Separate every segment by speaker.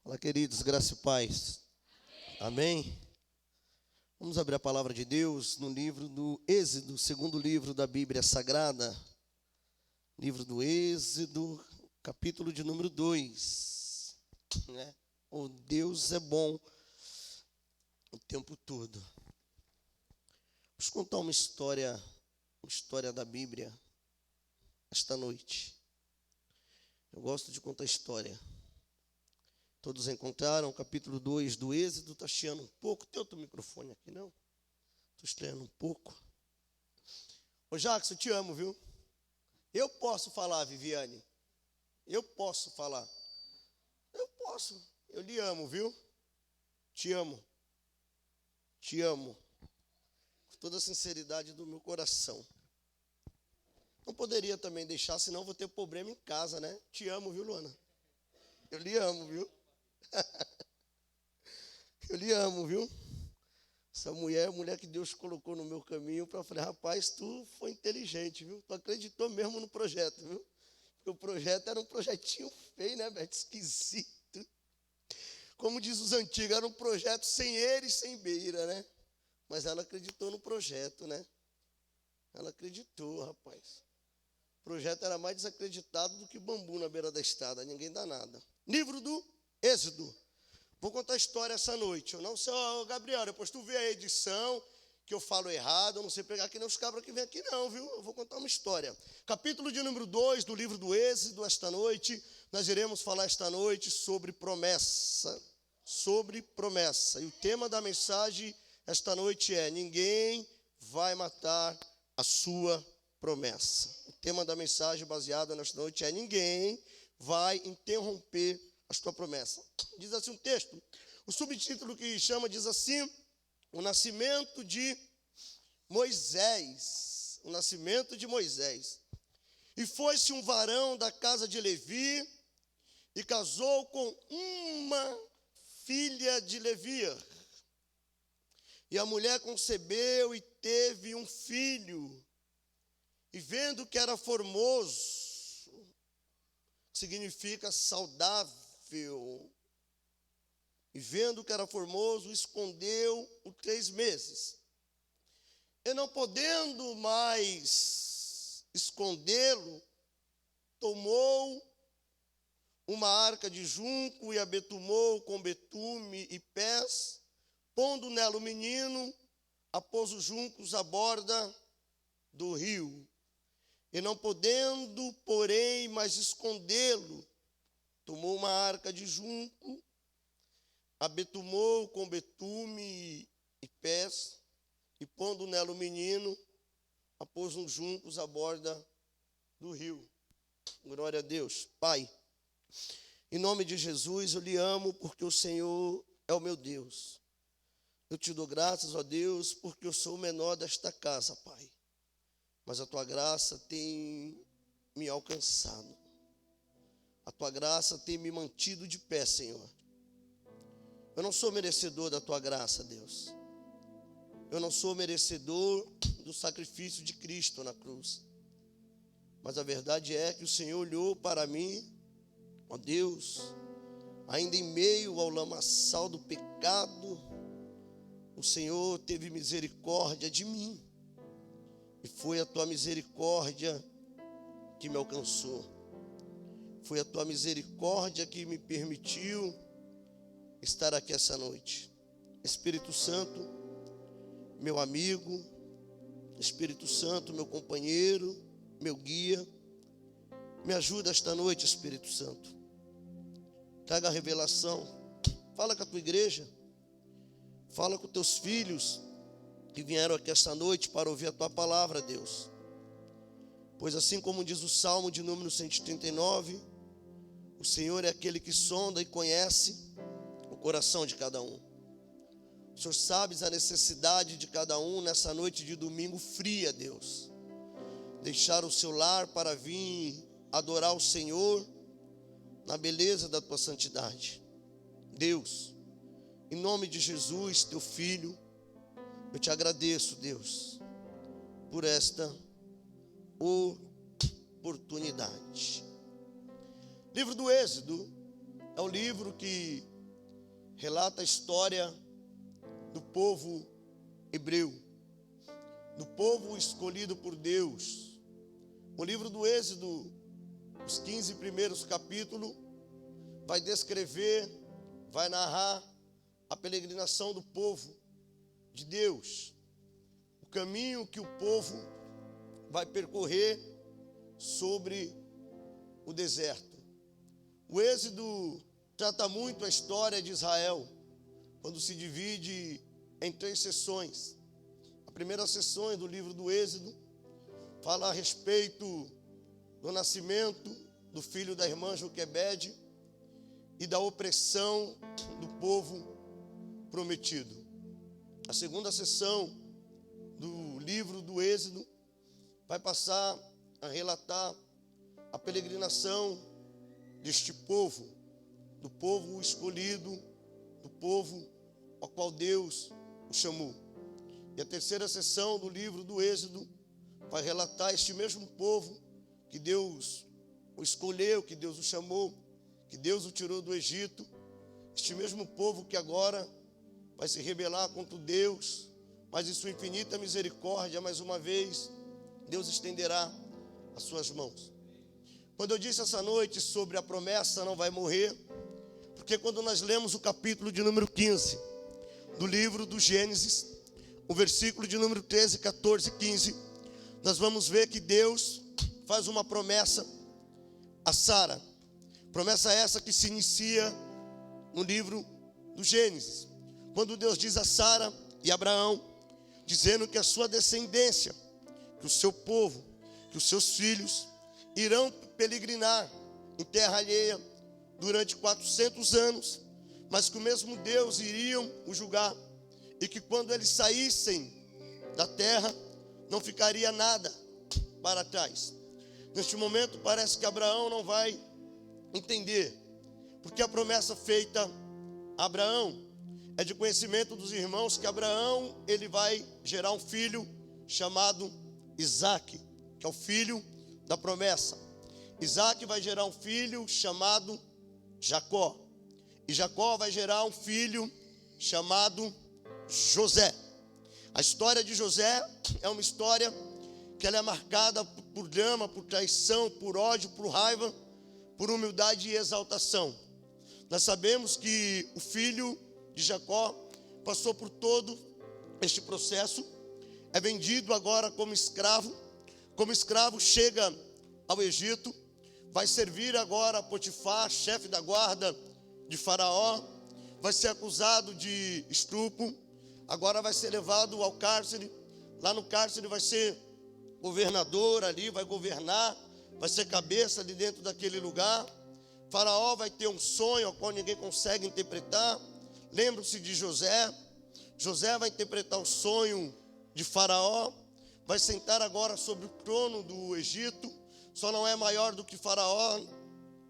Speaker 1: Fala, queridos, graça e paz. Amém? Vamos abrir a palavra de Deus no livro do Êxodo, segundo livro da Bíblia Sagrada. Livro do Êxodo, capítulo de número 2. O Deus é bom o tempo todo. Vamos contar uma história da Bíblia esta noite. Eu gosto de contar história. Todos encontraram o capítulo 2 do Êxodo. Está chiando um pouco. Tem outro microfone aqui, não? Estou estranhando um pouco. Ô Jacques, eu te amo, viu? Eu posso falar, Viviane. Eu posso falar. Eu posso. Eu lhe amo, viu? Te amo. Te amo. Com toda a sinceridade do meu coração. Não poderia também deixar, senão vou ter problema em casa, né? Te amo, viu, Luana? Eu lhe amo, viu? Eu lhe amo, viu? Essa mulher é a mulher que Deus colocou no meu caminho para falar, rapaz, tu foi inteligente, viu? Tu acreditou mesmo no projeto, viu? Porque o projeto era um projetinho feio, né, Beto? Esquisito. Como diz os antigos, era um projeto sem eira e sem beira, né? Mas ela acreditou no projeto, né? Ela acreditou, rapaz. O projeto era mais desacreditado do que bambu na beira da estrada, ninguém dá nada. Livro do Êxodo. Vou contar a história essa noite. Eu não sei, Gabriel, depois tu vê a edição, que eu falo errado, eu não sei pegar que nem os cabras que vêm aqui não, viu? Eu vou contar uma história. Capítulo de número 2 do livro do Êxodo, esta noite, nós iremos falar esta noite sobre promessa. Sobre promessa. E o tema da mensagem esta noite é: ninguém vai matar a sua promessa. O tema da mensagem baseada nesta noite é: ninguém vai interromper a sua promessa. Diz assim um texto, o subtítulo que chama diz assim: o nascimento de Moisés. O nascimento de Moisés. E foi-se um varão da casa de Levi e casou com uma filha de Levi. E a mulher concebeu e teve um filho. E vendo que era formoso, significa saudável, e vendo que era formoso, escondeu por 3 meses. E não podendo mais escondê-lo, tomou uma arca de junco e a betumou com betume e pés, pondo nela o menino, após os juncos à borda do rio. E não podendo, porém, mais escondê-lo, tomou uma arca de junco, a betumou com betume e pés, e pondo nela o menino, a pôs nos juncos à borda do rio. Glória a Deus. Pai, em nome de Jesus, eu lhe amo porque o Senhor é o meu Deus. Eu te dou graças, ó Deus, porque eu sou o menor desta casa, Pai. Mas a tua graça tem me alcançado. A tua graça tem me mantido de pé, Senhor. Eu não sou merecedor da tua graça, Deus. Eu não sou merecedor do sacrifício de Cristo na cruz. Mas a verdade é que o Senhor olhou para mim, ó Deus, ainda em meio ao lamaçal do pecado, o Senhor teve misericórdia de mim. E foi a tua misericórdia que me alcançou. Foi a tua misericórdia que me permitiu estar aqui essa noite. Espírito Santo, meu amigo, Espírito Santo, meu companheiro, meu guia, me ajuda esta noite, Espírito Santo. Traga a revelação. Fala com a tua igreja. Fala com teus filhos que vieram aqui esta noite para ouvir a tua palavra, Deus. Pois assim como diz o Salmo de número 139, o Senhor é aquele que sonda e conhece o coração de cada um. O Senhor sabe a necessidade de cada um nessa noite de domingo fria, Deus. Deixar o seu lar para vir adorar o Senhor na beleza da tua santidade. Deus, em nome de Jesus, teu Filho, eu te agradeço, Deus, por esta oportunidade. Livro do Êxodo é um livro que relata a história do povo hebreu, do povo escolhido por Deus. O livro do Êxodo, os 15 primeiros capítulos, vai descrever, vai narrar a peregrinação do povo de Deus, o caminho que o povo vai percorrer sobre o deserto. O Êxodo trata muito a história de Israel, quando se divide em 3 sessões. A primeira sessão do livro do Êxodo fala a respeito do nascimento do filho da irmã Joquebede e da opressão do povo prometido. A segunda sessão do livro do Êxodo vai passar a relatar a peregrinação deste povo, do povo escolhido, do povo ao qual Deus o chamou. E a terceira sessão do livro do Êxodo vai relatar este mesmo povo que Deus o escolheu, que Deus o chamou, que Deus o tirou do Egito, este mesmo povo que agora vai se rebelar contra Deus, mas em sua infinita misericórdia, mais uma vez, Deus estenderá as suas mãos. Quando eu disse essa noite sobre a promessa não vai morrer, porque quando nós lemos o capítulo de número 15 do livro do Gênesis, o versículo de número 13, 14 e 15, nós vamos ver que Deus faz uma promessa a Sara. Promessa essa que se inicia no livro do Gênesis, quando Deus diz a Sara e Abraão, dizendo que a sua descendência, que o seu povo, que os seus filhos irão peregrinar em terra alheia durante 400 anos, mas que o mesmo Deus iriam o julgar, e que quando eles saíssem da terra, não ficaria nada para trás. Neste momento parece que Abraão não vai entender, porque a promessa feita a Abraão é de conhecimento dos irmãos que Abraão, ele vai gerar um filho chamado Isaque, que é o filho da promessa. Isaque vai gerar um filho chamado Jacó, e Jacó vai gerar um filho chamado José. A história de José é uma história que ela é marcada por drama, por traição, por ódio, por raiva, por humildade e exaltação. Nós sabemos que o filho de Jacó passou por todo este processo, é vendido agora como escravo chega ao Egito, vai servir agora a Potifar, chefe da guarda de Faraó, vai ser acusado de estupro, agora vai ser levado ao cárcere, lá no cárcere vai ser governador ali, vai governar, vai ser cabeça ali dentro daquele lugar. Faraó vai ter um sonho ao qual ninguém consegue interpretar. Lembra-se de José. José vai interpretar o sonho de Faraó, vai sentar agora sobre o trono do Egito, só não é maior do que Faraó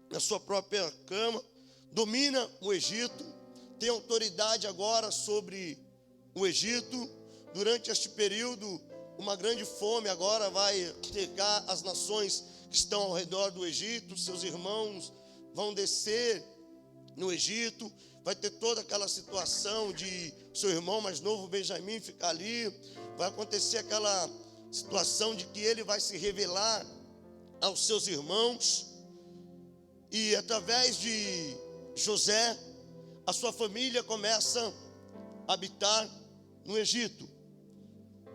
Speaker 1: na sua própria cama, domina o Egito, tem autoridade agora sobre o Egito. Durante este período, uma grande fome agora vai cercar as nações que estão ao redor do Egito, seus irmãos vão descer no Egito, vai ter toda aquela situação de seu irmão mais novo, Benjamim, ficar ali, vai acontecer aquela situação de que ele vai se revelar aos seus irmãos, e através de José, a sua família começa a habitar no Egito,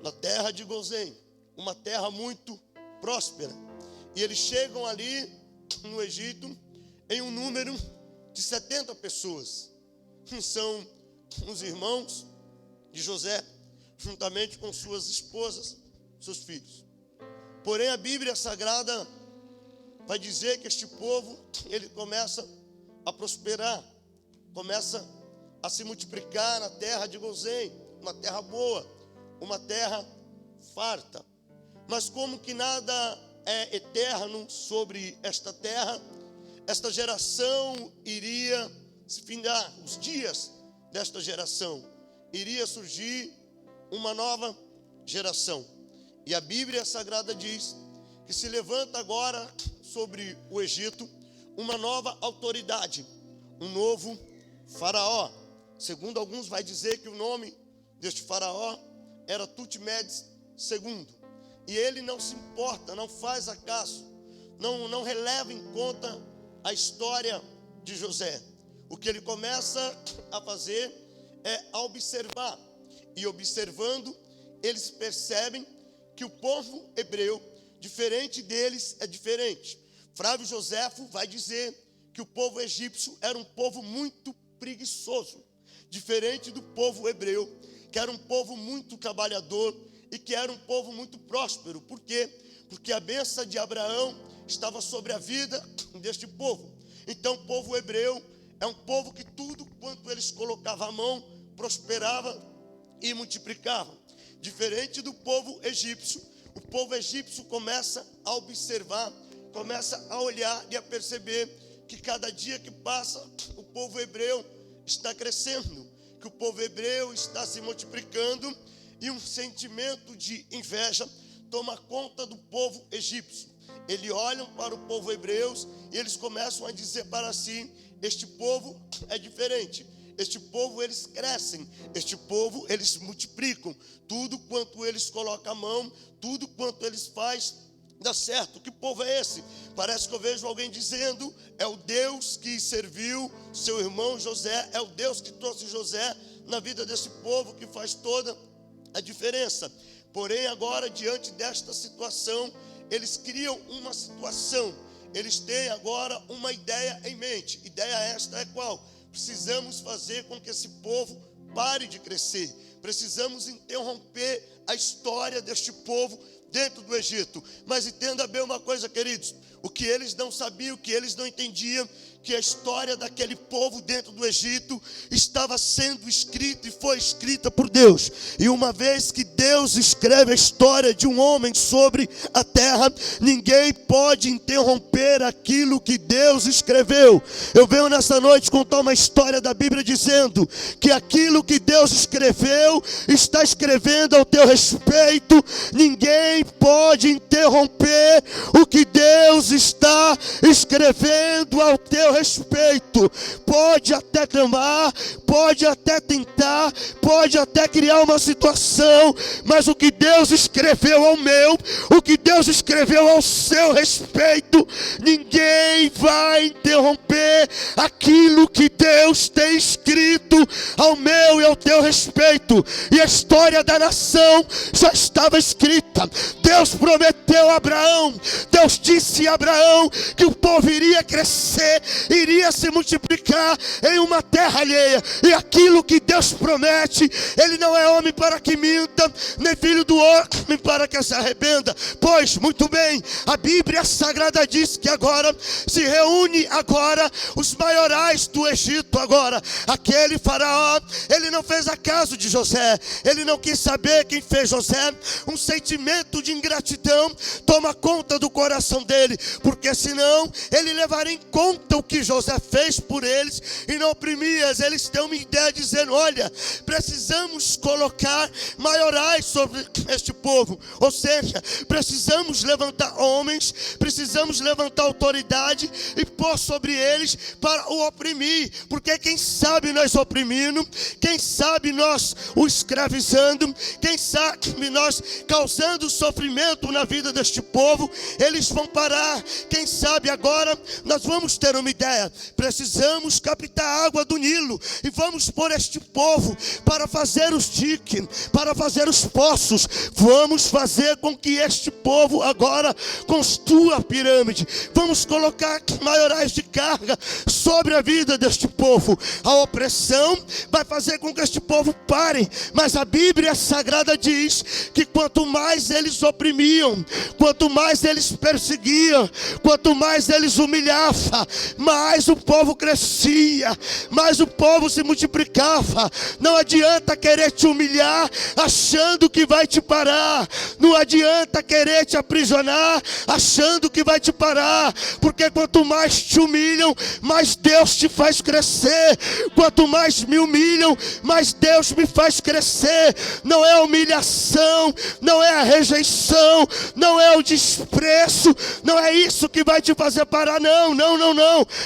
Speaker 1: na terra de Gozém, uma terra muito próspera, e eles chegam ali no Egito em um número de 70 pessoas, são os irmãos de José, juntamente com suas esposas, seus filhos. Porém, a Bíblia Sagrada vai dizer que este povo, ele começa a prosperar, começa a se multiplicar na terra de Gozém, uma terra boa, uma terra farta. Mas como que nada é eterno sobre esta terra, esta geração iria se findar, os dias desta geração, iria surgir uma nova geração. E a Bíblia Sagrada diz que se levanta agora sobre o Egito uma nova autoridade, um novo faraó, Segundo alguns, vai dizer que o nome deste faraó era Tutmedes II. E ele não se importa, não faz acaso, não releva em conta a história de José. O que ele começa a fazer é a observar. E observando, eles percebem que o povo hebreu, diferente deles, é diferente. Flávio Joséfo vai dizer que o povo egípcio era um povo muito preguiçoso, diferente do povo hebreu, que era um povo muito trabalhador e que era um povo muito próspero. Por quê? Porque a bênção de Abraão estava sobre a vida deste povo. Então o povo hebreu é um povo que tudo quanto eles colocavam a mão prosperava e multiplicava. Diferente do povo egípcio, o povo egípcio começa a observar, começa a olhar e a perceber que cada dia que passa o povo hebreu está crescendo, que o povo hebreu está se multiplicando, e um sentimento de inveja toma conta do povo egípcio. Eles olham para o povo hebreu e eles começam a dizer para si: este povo é diferente, este povo eles crescem, este povo eles multiplicam, tudo quanto eles colocam a mão, tudo quanto eles fazem dá certo. Que povo é esse? Parece que eu vejo alguém dizendo: é o Deus que serviu seu irmão José, é o Deus que trouxe José na vida desse povo que faz toda a diferença. Porém, agora, diante desta situação, eles criam uma situação, eles têm agora uma ideia em mente. Ideia esta é qual? Precisamos fazer com que esse povo pare de crescer, precisamos interromper a história deste povo dentro do Egito. Mas entenda bem uma coisa, queridos, o que eles não sabiam, o que eles não entendiam, que a história daquele povo dentro do Egito estava sendo escrita e foi escrita por Deus. E uma vez que Deus escreve a história de um homem sobre a terra, ninguém pode interromper aquilo que Deus escreveu. Eu venho nessa noite contar uma história da Bíblia dizendo que aquilo que Deus escreveu está escrevendo ao teu respeito. Ninguém pode interromper o que Deus está escrevendo ao teu respeito. Pode até clamar, pode até tentar, pode até criar uma situação, mas o que Deus escreveu ao meu, o que Deus escreveu ao seu respeito, ninguém vai interromper aquilo que Deus tem escrito ao meu e ao teu respeito. E a história da nação já estava escrita. Deus prometeu a Abraão, Deus disse a Abraão que o povo iria crescer, iria se multiplicar em uma terra alheia. E aquilo que Deus promete, Ele não é homem para que minta, nem filho do homem para que se arrependa. Pois, muito bem, a Bíblia Sagrada diz que agora se reúne agora os maiorais do Egito. Agora, aquele faraó, ele não fez acaso de José, ele não quis saber quem fez José. Um sentimento de ingratidão toma conta do coração dele, porque senão ele levaria em conta o que José fez por eles e não oprimia. Eles têm uma ideia dizendo: olha, precisamos colocar maiorais sobre este povo, ou seja, precisamos levantar homens, precisamos levantar autoridade e pôr sobre eles para o oprimir, porque quem sabe nós oprimindo, quem sabe nós o escravizando, quem sabe nós causando sofrimento na vida deste povo, eles vão parar. Quem sabe agora nós vamos ter uma ideia: precisamos captar água do Nilo e vamos pôr este povo para fazer os diques, para fazer os poços. Vamos fazer com que este povo agora construa a pirâmide. Vamos colocar maiorais de carga sobre a vida deste povo. A opressão vai fazer com que este povo pare, mas a Bíblia Sagrada diz que quanto mais eles oprimiam, quanto mais eles perseguiam, quanto mais eles humilhavam, mais o povo crescia, mais o povo se multiplicava. Não adianta querer te humilhar achando que vai te parar, não adianta querer te aprisionar achando que vai te parar, porque quanto mais te humilham, mais Deus te faz crescer. Quanto mais me humilham, mais Deus me faz crescer. Não é a humilhação, não é a rejeição, não é o desprezo, não é isso que vai te fazer parar, não.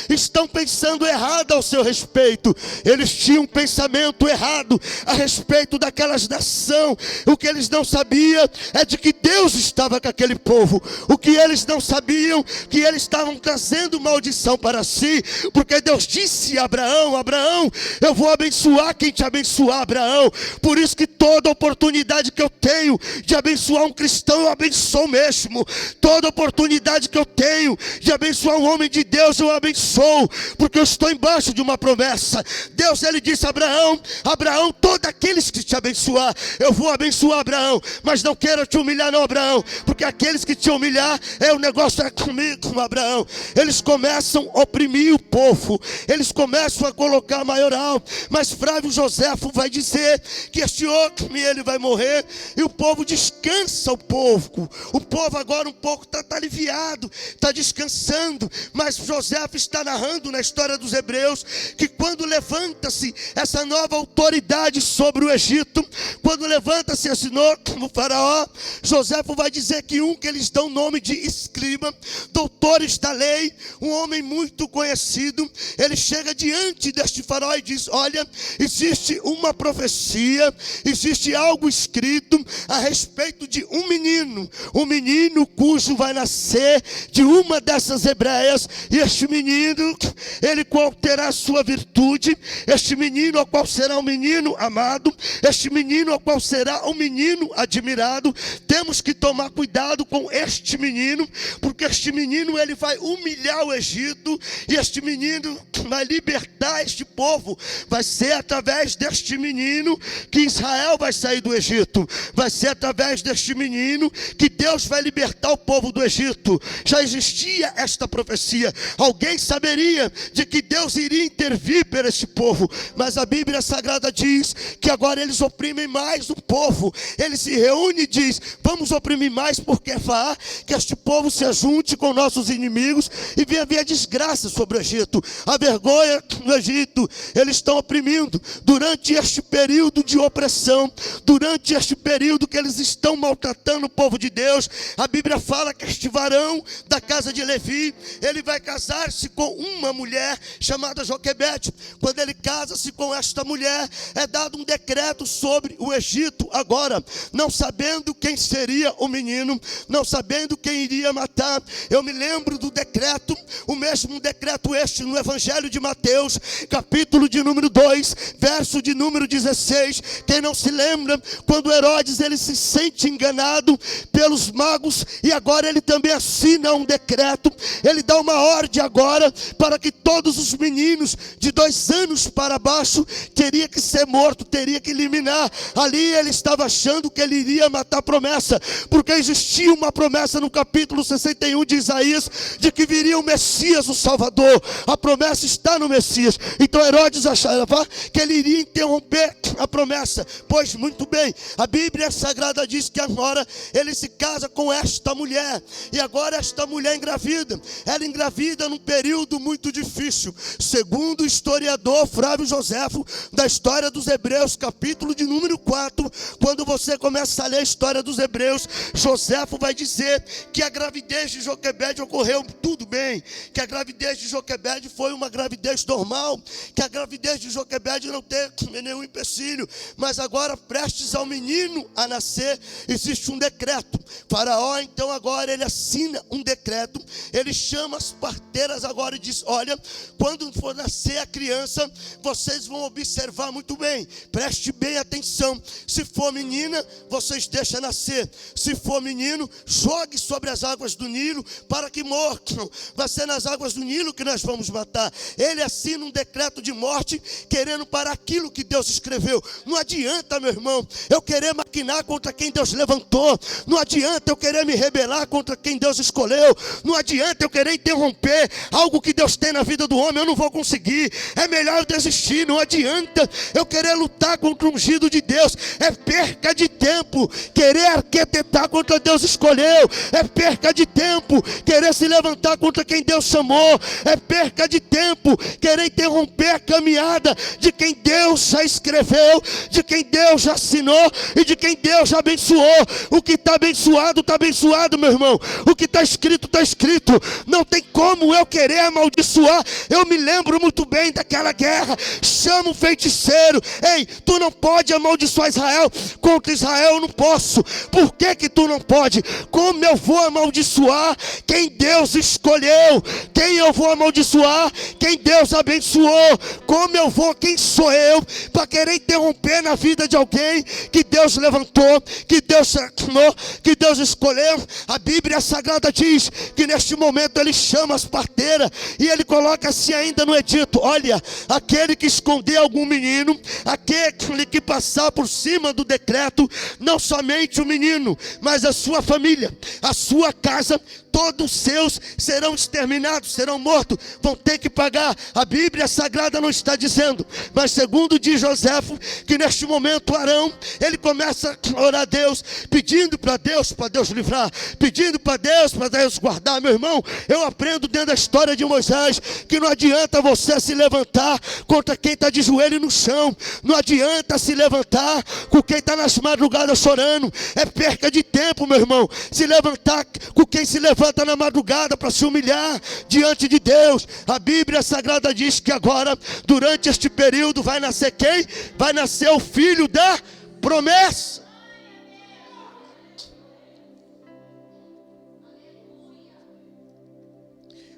Speaker 1: Estão pensando errado ao seu respeito. Eles tinham um pensamento errado a respeito daquelas nação. O que eles não sabiam é de que Deus estava com aquele povo. O que eles não sabiam, que eles estavam trazendo maldição para si, porque Deus disse a Abraão: Abraão, eu vou abençoar quem te abençoar, Abraão. Por isso que toda oportunidade que eu tenho de abençoar um cristão, eu abençoo mesmo. Toda oportunidade que eu tenho de abençoar um homem de Deus, eu abençoo, porque eu estou embaixo de uma promessa. Deus, ele disse a Abraão: Abraão, todos aqueles que te abençoar, eu vou abençoar, Abraão, mas não quero te humilhar não, Abraão, porque aqueles que te humilhar, o negócio é comigo, Abraão. Eles começam a oprimir o povo, eles começam a colocar maioral, mas Flávio Joséfo vai dizer que este homem, ele vai morrer, e o povo descansa. O povo agora um pouco está aliviado, está descansando, mas Joséfo está narrando na história dos hebreus, que quando levanta-se essa nova autoridade sobre o Egito, quando levanta-se esse novo faraó, Joséfo vai dizer que que eles dão o nome de escriba, doutores da lei, um homem muito conhecido, ele chega diante deste faraó e diz: olha, existe uma profecia, existe algo escrito a respeito de um menino cujo vai nascer de uma dessas hebreias, e este menino, ele qual terá sua virtude, este menino ao qual será um menino amado, este menino ao qual será um menino admirado. Temos que tomar cuidado com este menino, porque este menino ele vai humilhar o Egito, e este menino vai libertar este povo. Vai ser através deste menino que Israel vai sair do Egito, vai ser através deste menino que Deus vai libertar o povo do Egito. Já existia esta profecia, alguém saberia de que Deus iria intervir por este povo, mas a Bíblia Sagrada diz que agora eles oprimem mais o povo. Ele se reúne e diz: vamos oprimir mais, porque fará que este povo se ajunte com nossos inimigos e venha vir a desgraça sobre o Egito, a vergonha no Egito. Eles estão oprimindo durante este período de opressão, durante este período que eles estão maltratando o povo de Deus. A Bíblia fala que este varão da casa de Levi, ele vai casar-se com uma mulher chamada Joquebede. Quando ele casa-se com esta mulher, é dado um decreto sobre o Egito agora, não sabendo quem seria o menino, não sabendo quem iria matar. Eu me lembro do decreto, o mesmo decreto este no Evangelho de Mateus, capítulo de número 2, verso de número 16. Quem não se lembra, quando Herodes ele se sente enganado pelos magos, e agora ele também assina um decreto, ele dá uma ordem agora para que todos os meninos de 2 anos para baixo teria que ser morto, teria que eliminar. Ali ele estava achando que ele iria matar a promessa, porque existia uma promessa no capítulo 61 de Isaías, de que viria o Messias, o Salvador. A promessa está no Messias. Então Herodes achava que ele iria interromper a promessa. Pois muito bem, a Bíblia Sagrada diz que agora ele se casa com esta mulher, e agora esta mulher engravida. Ela engravida num período muito difícil. Segundo o historiador Flávio Joséfo, da história dos Hebreus, capítulo de número 4, quando você começa a ler a história dos Hebreus, Joséfo vai dizer que a gravidez de Joquebede ocorreu tudo bem, que a gravidez de Joquebede foi uma gravidez normal, que a gravidez de Joquebede não teve nenhum empecilho, mas agora prestes ao menino a nascer, existe um decreto. Faraó então agora ele assina um decreto, ele chama as parteiras agora e diz: olha, quando for nascer a criança, vocês vão observar muito bem, preste bem atenção. Se for menina, vocês deixam nascer. Se for menino, jogue sobre as águas do Nilo para que morram. Vai ser nas águas do Nilo que nós vamos matar. Ele assina um decreto de morte, querendo parar aquilo que Deus escreveu. Não adianta, meu irmão, eu querer maquinar contra quem Deus levantou. Não adianta eu querer me rebelar contra quem Deus escolheu. Não adianta eu querer interromper algo que Deus tem na vida do homem. Eu não vou conseguir. É melhor eu desistir. Não adianta eu querer lutar contra o ungido de Deus. É perca de tempo querer arquitetar contra Deus escolheu. É perca de tempo querer se levantar contra quem Deus chamou. É perca de tempo tempo querer interromper a caminhada de quem Deus já escreveu, de quem Deus já assinou e de quem Deus já abençoou. O que está abençoado, meu irmão. O que está escrito, está escrito. Não tem como eu querer amaldiçoar. Eu me lembro muito bem daquela guerra. Chama um feiticeiro. Ei, tu não pode amaldiçoar Israel. Contra Israel eu não posso. Por que tu não pode? Como eu vou amaldiçoar quem Deus escolheu? Quem eu vou amaldiçoar? Quem Deus abençoou? Como eu vou? Quem sou eu para querer interromper na vida de alguém que Deus levantou, que Deus chamou, que Deus escolheu? A Bíblia Sagrada diz que neste momento ele chama as parteiras e ele coloca assim ainda no edito: olha, aquele que esconder algum menino, aquele que passar por cima do decreto, não somente o menino, mas a sua família, a sua casa, todos os seus serão exterminados, serão mortos, vão ter que pagar. A Bíblia Sagrada não está dizendo, mas segundo diz Joséfo, que neste momento Arão, ele começa a orar a Deus, pedindo para Deus livrar, pedindo para Deus guardar. Meu irmão, eu aprendo dentro da história de Moisés, que não adianta você se levantar contra quem está de joelho no chão, não adianta se levantar com quem está nas madrugadas chorando, é perca de tempo, meu irmão, se levantar com quem se levanta na madrugada para se humilhar diante de Deus. A Bíblia Sagrada diz que agora, durante este período, vai nascer quem? Vai nascer o filho da promessa.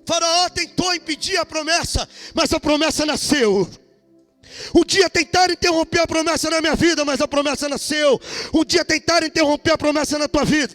Speaker 1: Faraó tentou impedir a promessa, mas a promessa nasceu. Um dia tentaram interromper a promessa na minha vida, mas a promessa nasceu. Um dia tentaram interromper a promessa na tua vida,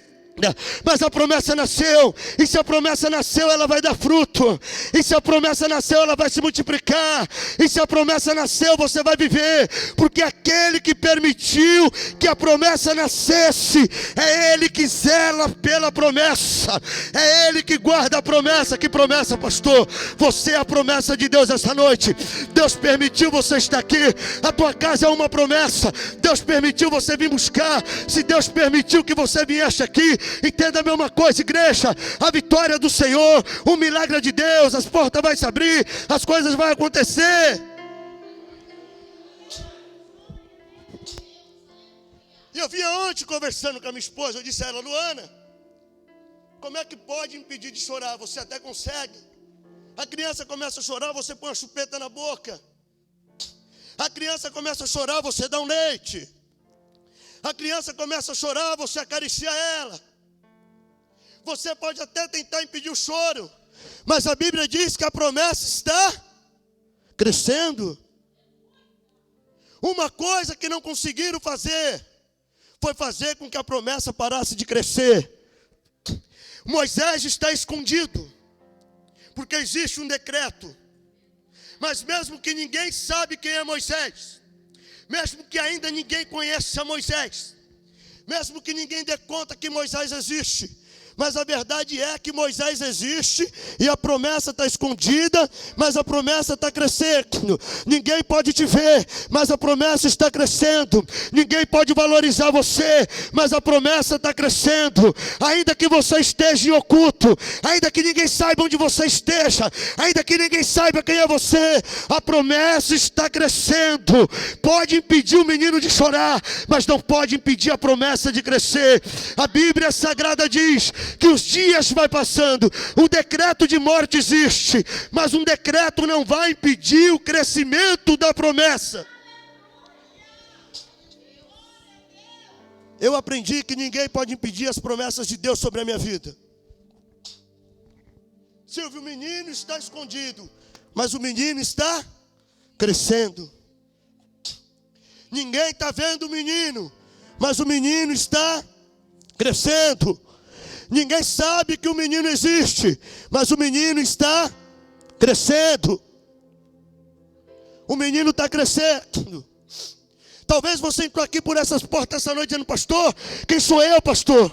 Speaker 1: mas a promessa nasceu. E se a promessa nasceu, ela vai dar fruto. E se a promessa nasceu, ela vai se multiplicar. E se a promessa nasceu, você vai viver. Porque aquele que permitiu que a promessa nascesse, é Ele que zela pela promessa, é Ele que guarda a promessa. Que promessa, pastor? Você é a promessa de Deus essa noite. Deus permitiu você estar aqui. A tua casa é uma promessa. Deus permitiu você vir buscar. Se Deus permitiu que você viesse aqui, entenda a mesma coisa, igreja. A vitória do Senhor, o milagre de Deus, as portas vão se abrir, as coisas vão acontecer. E eu vinha ontem conversando com a minha esposa. Eu disse a ela: Luana, como é que pode impedir de chorar? Você até consegue. A criança começa a chorar, você põe a chupeta na boca. A criança começa a chorar, você dá um leite. A criança começa a chorar, você acaricia ela. Você pode até tentar impedir o choro, mas a Bíblia diz que a promessa está crescendo. Uma coisa que não conseguiram fazer foi fazer com que a promessa parasse de crescer. Moisés está escondido, porque existe um decreto. Mas mesmo que ninguém sabe quem é Moisés, mesmo que ainda ninguém conheça Moisés, mesmo que ninguém dê conta que Moisés existe, mas a verdade é que Moisés existe e a promessa está escondida, mas a promessa está crescendo. Ninguém pode te ver, mas a promessa está crescendo. Ninguém pode valorizar você, mas a promessa está crescendo. Ainda que você esteja em oculto, ainda que ninguém saiba onde você esteja, ainda que ninguém saiba quem é você, a promessa está crescendo. Pode impedir o menino de chorar, mas não pode impedir a promessa de crescer. A Bíblia Sagrada diz que os dias vai passando, o decreto de morte existe, mas um decreto não vai impedir o crescimento da promessa. Eu aprendi que ninguém pode impedir as promessas de Deus sobre a minha vida. Silvio, o menino está escondido, mas o menino está crescendo. Ninguém está vendo o menino, mas o menino está crescendo. Ninguém sabe que o menino existe, mas o menino está crescendo. O menino está crescendo. Talvez você entrou aqui por essas portas essa noite dizendo: pastor, quem sou eu, pastor?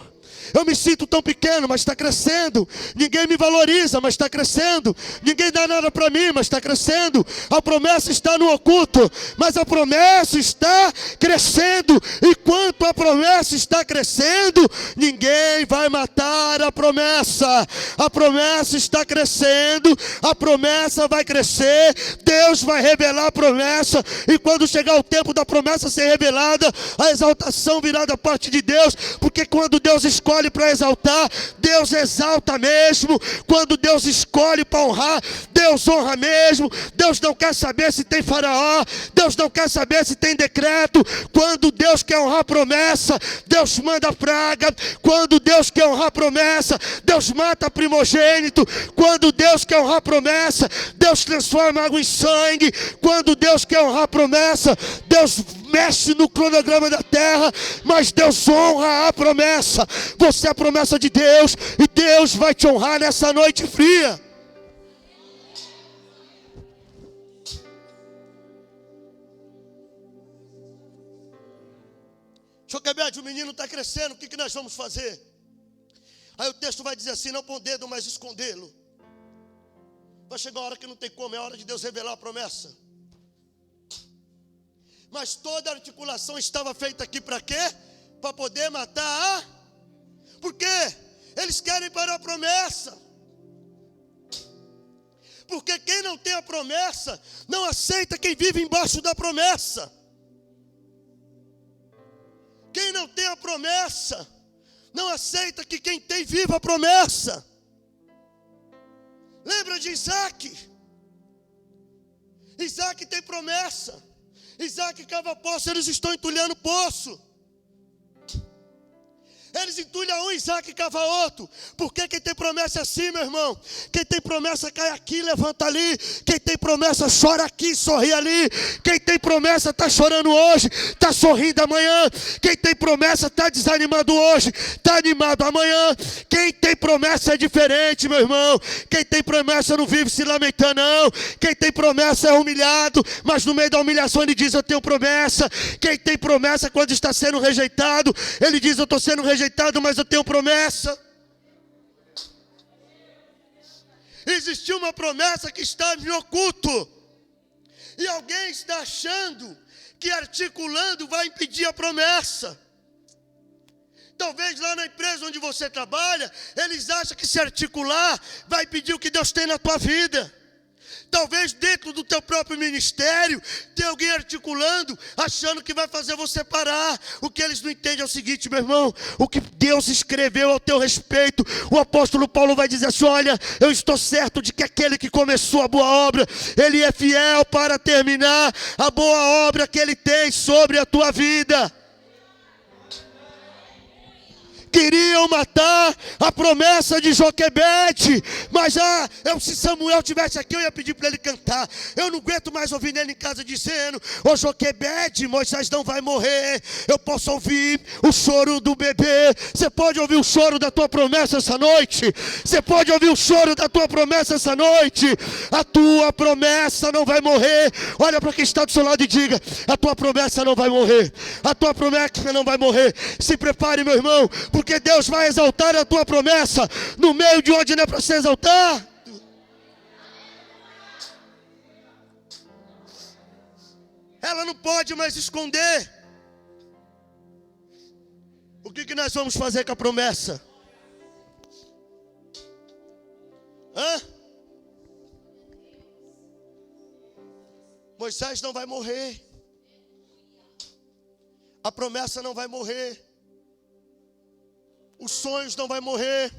Speaker 2: Eu me sinto tão pequeno, mas está crescendo. Ninguém me valoriza, mas está crescendo. Ninguém dá nada para mim, mas está crescendo. A promessa está no oculto, mas a promessa está crescendo. E quanto a promessa está crescendo, ninguém vai matar a promessa. A promessa está crescendo, a promessa vai crescer. Deus vai revelar a promessa. E quando chegar o tempo da promessa ser revelada, a exaltação virá da parte de Deus. Porque quando Deus escolhe para exaltar, Deus exalta mesmo. Quando Deus escolhe para honrar, Deus honra mesmo. Deus não quer saber se tem faraó, Deus não quer saber se tem decreto. Quando Deus quer honrar a promessa, Deus manda praga. Quando Deus quer honrar a promessa, Deus mata primogênito. Quando Deus quer honrar a promessa, Deus transforma água em sangue. Quando Deus quer honrar a promessa, Deus mexe no cronograma da terra, mas Deus honra a promessa. Você é a promessa de Deus, e Deus vai te honrar nessa noite fria. Joquebede, o menino está crescendo, o que nós vamos fazer? Aí o texto vai dizer assim: não pôr dedo, mas escondê-lo. Vai chegar uma hora que não tem como, é hora de Deus revelar a promessa. Mas toda a articulação estava feita aqui para quê? Para poder matar Por quê? Eles querem parar a promessa. Porque quem não tem a promessa, não aceita quem vive embaixo da promessa. Quem não tem a promessa, não aceita que quem tem viva a promessa. Lembra de Isaac? Isaac tem promessa. Isaac cava poço, eles estão entulhando poço. Eles entulham um, Isaac cava outro. Porque quem tem promessa é assim, meu irmão. Quem tem promessa cai aqui, levanta ali. Quem tem promessa chora aqui, sorri ali. Quem tem promessa está chorando hoje, está sorrindo amanhã. Quem tem promessa está desanimado hoje, está animado amanhã. Quem tem promessa é diferente, meu irmão. Quem tem promessa não vive se lamentando, não. Quem tem promessa é humilhado, mas no meio da humilhação ele diz: eu tenho promessa. Quem tem promessa, quando está sendo rejeitado, ele diz: eu estou sendo rejeitado, mas eu tenho promessa. Existiu uma promessa que está em oculto, e alguém está achando que articulando vai impedir a promessa. Talvez lá na empresa onde você trabalha, eles acham que se articular vai impedir o que Deus tem na tua vida. Talvez dentro do teu próprio ministério, tem alguém articulando, achando que vai fazer você parar. O que eles não entendem é o seguinte, meu irmão: o que Deus escreveu ao teu respeito. O apóstolo Paulo vai dizer assim: olha, eu estou certo de que aquele que começou a boa obra, ele é fiel para terminar a boa obra que ele tem sobre a tua vida. Queriam matar a promessa de Joquebede, mas se Samuel tivesse aqui, eu ia pedir para ele cantar. Eu não aguento mais ouvir ele em casa dizendo: ô Joquebede, Moisés não vai morrer. Eu posso ouvir o choro do bebê. Você pode ouvir o choro da tua promessa essa noite? Você pode ouvir o choro da tua promessa essa noite? A tua promessa não vai morrer. Olha para quem está do seu lado e diga: a tua promessa não vai morrer. A tua promessa não vai morrer. Se prepare, meu irmão, porque Deus vai exaltar a tua promessa no meio de onde não é para se exaltar. Ela não pode mais esconder. O que nós vamos fazer com a promessa? Moisés não vai morrer. A promessa não vai morrer. Os sonhos não vão morrer.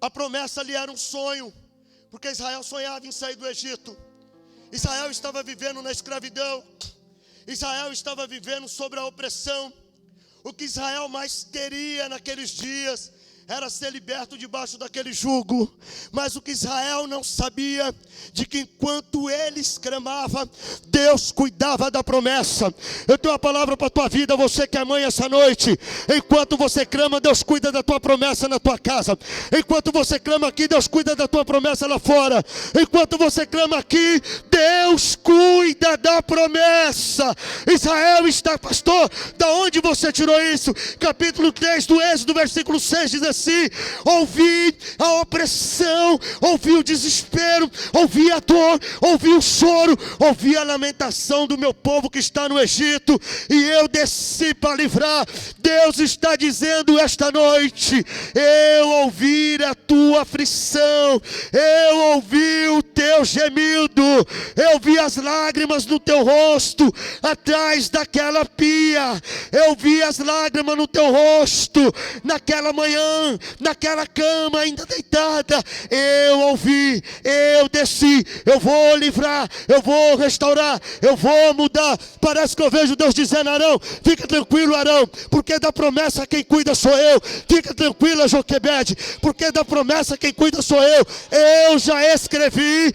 Speaker 2: A promessa ali era um sonho, porque Israel sonhava em sair do Egito. Israel estava vivendo na escravidão. Israel estava vivendo sobre a opressão. O que Israel mais queria naqueles dias era ser liberto debaixo daquele jugo. Mas o que Israel não sabia, de que enquanto eles clamavam, Deus cuidava da promessa. Eu tenho uma palavra para a tua vida, você que é mãe essa noite. Enquanto você clama, Deus cuida da tua promessa na tua casa. Enquanto você clama aqui, Deus cuida da tua promessa lá fora. Enquanto você clama aqui, Deus cuida da promessa. Israel está, pastor, da onde você tirou isso? Capítulo 3 do Êxodo, versículo 6 diz assim: ouvi a opressão, ouvi o desespero, ouvi a dor, ouvi o choro, ouvi a lamentação do meu povo que está no Egito, e eu desci para livrar. Deus está dizendo esta noite: eu ouvi a tua aflição, eu ouvi o teu gemido, eu vi as lágrimas no teu rosto, atrás daquela pia, eu vi as lágrimas no teu rosto, naquela manhã, naquela cama ainda deitada, eu ouvi, eu desci, eu vou livrar, eu vou restaurar, eu vou mudar. Parece que eu vejo Deus dizendo: Arão, fica tranquilo, Arão, porque da promessa quem cuida sou eu. Fica tranquila, Joquebede, porque da promessa quem cuida sou eu. Eu já escrevi,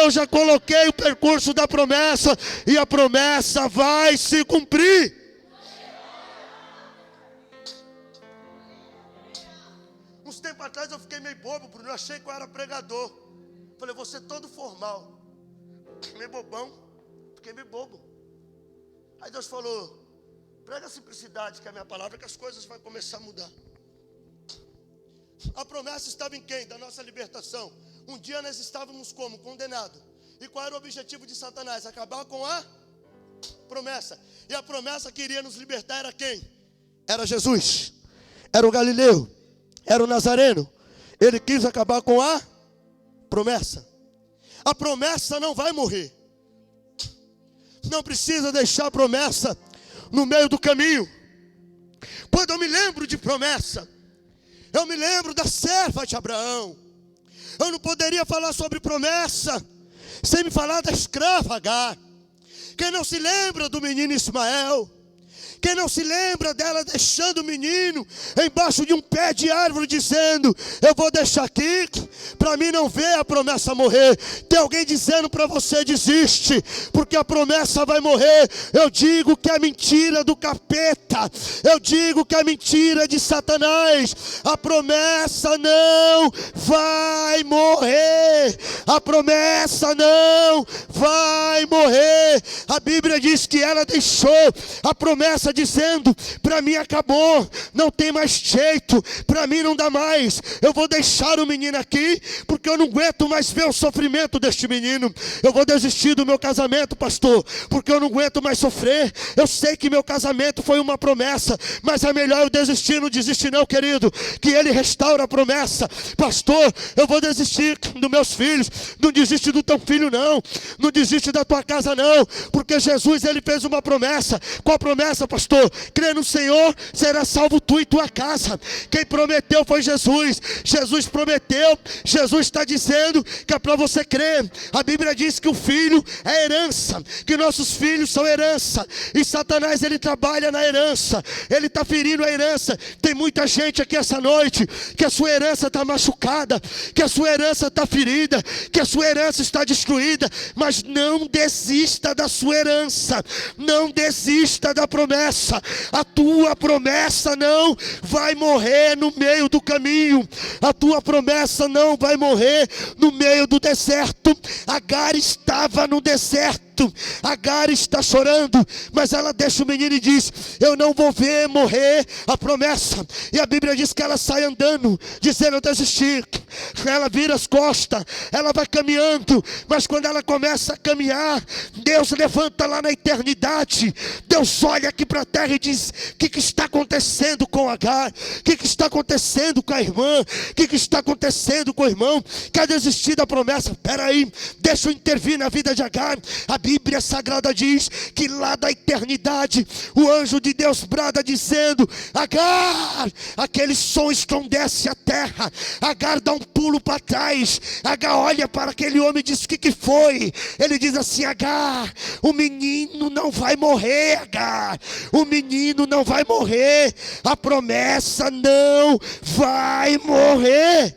Speaker 2: eu já coloquei o percurso da promessa, e a promessa vai se cumprir. Uns tempos atrás eu fiquei meio bobo, Bruno, eu achei que eu era pregador. Falei, vou ser todo formal, meio bobão, fiquei meio bobo. Aí Deus falou: prega a simplicidade, que é a minha palavra, que as coisas vão começar a mudar. A promessa estava em quem? Da nossa libertação. Um dia nós estávamos como? Condenados. E qual era o objetivo de Satanás? Acabar com a promessa. E a promessa que iria nos libertar era quem? Era Jesus. Era o Galileu. Era o Nazareno. Ele quis acabar com a promessa. A promessa não vai morrer. Não precisa deixar a promessa no meio do caminho. Quando eu me lembro de promessa, eu me lembro da serva de Abraão. Eu não poderia falar sobre promessa sem me falar da escrava Agar. Quem não se lembra do menino Ismael? Quem não se lembra dela deixando o menino embaixo de um pé de árvore, dizendo: eu vou deixar aqui para mim não ver a promessa morrer. Tem alguém dizendo para você: desiste, porque a promessa vai morrer. Eu digo que é mentira do capeta, eu digo que é mentira de Satanás. A promessa não vai morrer, a promessa não vai morrer. A Bíblia diz que ela deixou a promessa dizendo: para mim acabou, não tem mais jeito, para mim não dá mais, eu vou deixar o menino aqui, porque eu não aguento mais ver o sofrimento deste menino. Eu vou desistir do meu casamento, pastor, porque eu não aguento mais sofrer. Eu sei que meu casamento foi uma promessa, mas é melhor eu desistir. Não desiste não, querido, que ele restaura a promessa. Pastor, eu vou desistir dos meus filhos. Não desiste do teu filho não, não desiste da tua casa não, porque Jesus, ele fez uma promessa. Qual promessa, pastor? Crê no Senhor, será salvo tu e tua casa. Quem prometeu foi Jesus. Jesus prometeu. Jesus está dizendo que é para você crer. A Bíblia diz que o filho é herança, que nossos filhos são herança, e Satanás, ele trabalha na herança, ele está ferindo a herança. Tem muita gente aqui essa noite que a sua herança está machucada, que a sua herança está ferida, que a sua herança está destruída. Mas não desista da sua herança, não desista da promessa. A tua promessa não vai morrer no meio do caminho. A tua promessa não vai morrer no meio do deserto. Agar estava no deserto. Agar está chorando, mas ela deixa o menino e diz: eu não vou ver morrer a promessa. E a Bíblia diz que ela sai andando, dizendo: eu desisti. Ela vira as costas, ela vai caminhando, mas quando ela começa a caminhar, Deus levanta lá na eternidade. Deus olha aqui para a terra e diz: o que está acontecendo com Agar? O que está acontecendo com a irmã? O que está acontecendo com o irmão? Quer desistir da promessa? Espera aí, deixa eu intervir na vida de Agar. A Bíblia Sagrada diz que lá da eternidade o anjo de Deus brada dizendo: Agar! Aquele som estrondece a terra. Agar dá um pulo para trás. Agar olha para aquele homem e diz: o que foi? Ele diz assim: Agar, o menino não vai morrer, Agar. O menino não vai morrer. A promessa não vai morrer.